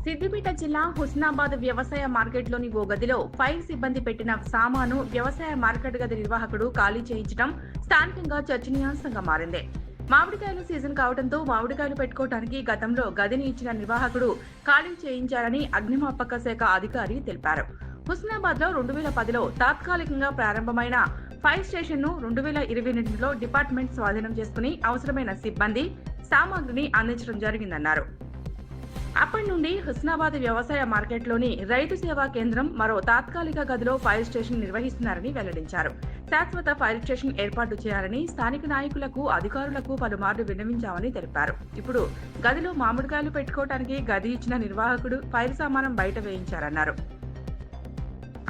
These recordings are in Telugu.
సిద్దిపేట జిల్లా హుస్నాబాద్ వ్యవసాయ మార్కెట్లోని ఓ గదిలో ఫైర్ సిబ్బంది పెట్టిన సామాను వ్యవసాయ మార్కెట్ గది నిర్వాహకుడు ఖాళీ చేయించడం స్థానికంగా చర్చనీయాంశంగా మారింది. మామిడికాయల సీజన్ కావడంతో మామిడికాయలు పెట్టుకోవడానికి గతంలో గదిని ఇచ్చిన నిర్వాహకుడు ఖాళీ చేయించారని అగ్నిమాపక శాఖ అధికారి తెలిపారు. హుస్నాబాద్ లో 2010లో తాత్కాలికంగా ప్రారంభమైన ఫైర్ స్టేషన్ ను 2022లో డిపార్ట్మెంట్ స్వాధీనం చేసుకుని అవసరమైన సిబ్బంది సామాగ్రిని అందించడం జరిగిందన్నారు. అప్పటి నుండి హుస్నాబాద్ వ్యవసాయ మార్కెట్లోని రైతు సేవా కేంద్రం మరో తాత్కాలిక గదిలో ఫైర్ స్టేషన్ నిర్వహిస్తున్నారని వెల్లడించారు. శాశ్వత ఫైర్ స్టేషన్ ఏర్పాటు చేయాలని స్థానిక నాయకులకు, అధికారులకు పలుమార్లు విన్నవించామని తెలిపారు. ఇప్పుడు గదిలో మామిడికాయలు పెట్టుకోవడానికి గది ఇచ్చిన నిర్వాహకుడు ఫైర్ సామానం బయట వేయించారన్నారు.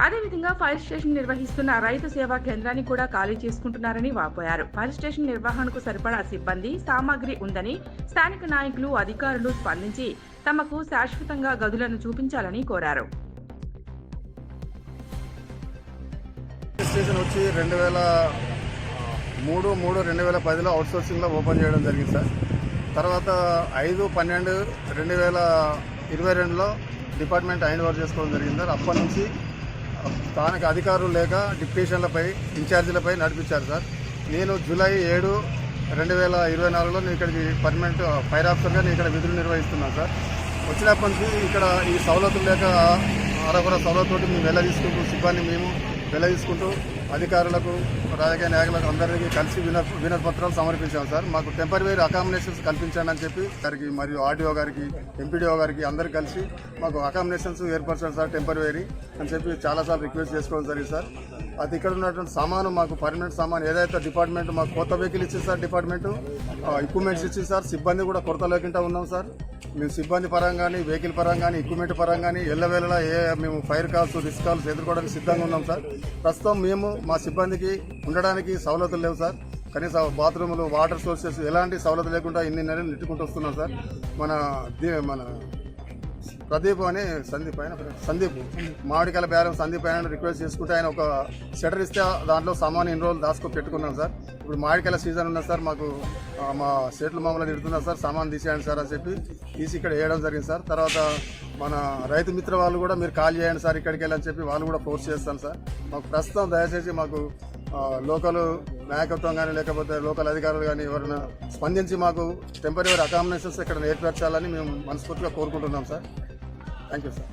అదేవిధంగా ఫైర్ స్టేషన్ నిర్వహిస్తున్న రైతు సేవా కేంద్రాన్ని కూడా ఖాళీ చేసుకుంటున్నారని వాపోయారు. ఫైర్ స్టేషన్ నిర్వహణకు సరిపడా సిబ్బంది, సామాగ్రి ఉందని స్థానిక నాయకులు, అధికారులు స్పందించి తమకు శాశ్వతంగా గదులను చూపించాలని కోరారు. స్టేషన్ వచ్చి 2003-2010లో అవుట్సోర్సింగ్లో ఓపెన్ చేయడం జరిగింది సార్. తర్వాత 5-12-2022లో డిపార్ట్మెంట్ హ్యాండ్ ఓవర్ చేసుకోవడం జరిగింది సార్. అప్పటి నుంచి స్థానిక అధికారులు లేక డిప్యూటేషన్లపై, ఇన్ఛార్జీలపై నడిపించారు సార్. నేను జూలై 7, 2024లో నేను ఇక్కడికి పర్మనెంట్ ఫైర్ ఆఫీసర్గా నేను ఇక్కడ విధులు నిర్వహిస్తున్నాను సార్. వచ్చినప్పటి నుంచి ఇక్కడ ఈ సవలతులు లేక అరకొర సవలతోటి మేము వెళ్ళదీసుకుంటూ, సిబ్బంది మేము వెళ్ళదీసుకుంటూ అధికారులకు, రాజకీయ నాయకులకు అందరికీ కలిసి వినతి పత్రాలు సమర్పించాం సార్. మాకు టెంపరరీ అకామిడేషన్స్ కల్పించండి అని చెప్పి గారికి మరియు ఆర్డీఓ గారికి, ఎంపీడీఓ గారికి అందరికీ కలిసి మాకు అకామిడేషన్స్ ఏర్పరచాలి సార్ టెంపరరీ అని చెప్పి చాలాసార్లు రిక్వెస్ట్ చేసుకోవడం జరిగింది సార్. అది ఇక్కడ ఉన్నటువంటి సామాను, మాకు పర్మనెంట్ సామాను ఏదైతే డిపార్ట్మెంట్ మాకు కొత్త వెహికల్ ఇచ్చింది సార్, డిపార్ట్మెంటు ఎక్విప్మెంట్స్ ఇచ్చింది సార్. సిబ్బంది కూడా కొరత లేకుండా ఉన్నాం సార్. మేము సిబ్బంది పరంగా కానీ, వెహికల్ పరంగా కానీ, ఎక్విప్మెంట్ పరంగా కానీ ఎల్లవేళలా మేము ఫైర్ కాల్స్, రిస్క్ కాల్స్ ఎదుర్కోవడానికి సిద్ధంగా ఉన్నాం సార్. ప్రస్తుతం మేము మా సిబ్బందికి ఉండడానికి సవలతులు లేవు సార్. కనీసం బాత్రూములు, వాటర్ సోర్సెస్ ఎలాంటి సవలతులు లేకుండా ఇన్ని నెలలు నెట్టుకుంటూ వస్తున్నాం సార్. మన ప్రదీప్ అని సందీప్ మామిడికాయల బేరం సందీప్ ఆయన రిక్వెస్ట్ చేసుకుంటే ఆయన ఒక షటర్ ఇస్తే దాంట్లో సామాన్ ఇన్ని రోజులు దాచుకో పెట్టుకున్నాం సార్. ఇప్పుడు మామిడికాయల సీజన్ ఉన్నది సార్. మాకు మా స్టేట్లు మమ్మల్ని తిడుతున్నారు సార్, సామాన్ తీసేయండి సార్ అని చెప్పి తీసి ఇక్కడ వేయడం జరిగింది సార్. తర్వాత మన రైతు మిత్ర వాళ్ళు కూడా మీరు కాల్ చేయండి సార్ ఇక్కడికి వెళ్ళని చెప్పి వాళ్ళు కూడా ఫోర్స్ చేస్తాను సార్. మాకు ప్రస్తుతం దయచేసి మాకు లోకల్ నాయకత్వం కానీ, లేకపోతే లోకల్ అధికారులు కానీ ఎవరైనా స్పందించి మాకు టెంపరరీ అకామిడేషన్స్ ఇక్కడ ఏర్పరచాలని మేము మనస్ఫూర్తిగా కోరుకుంటున్నాం సార్. Thank you sir.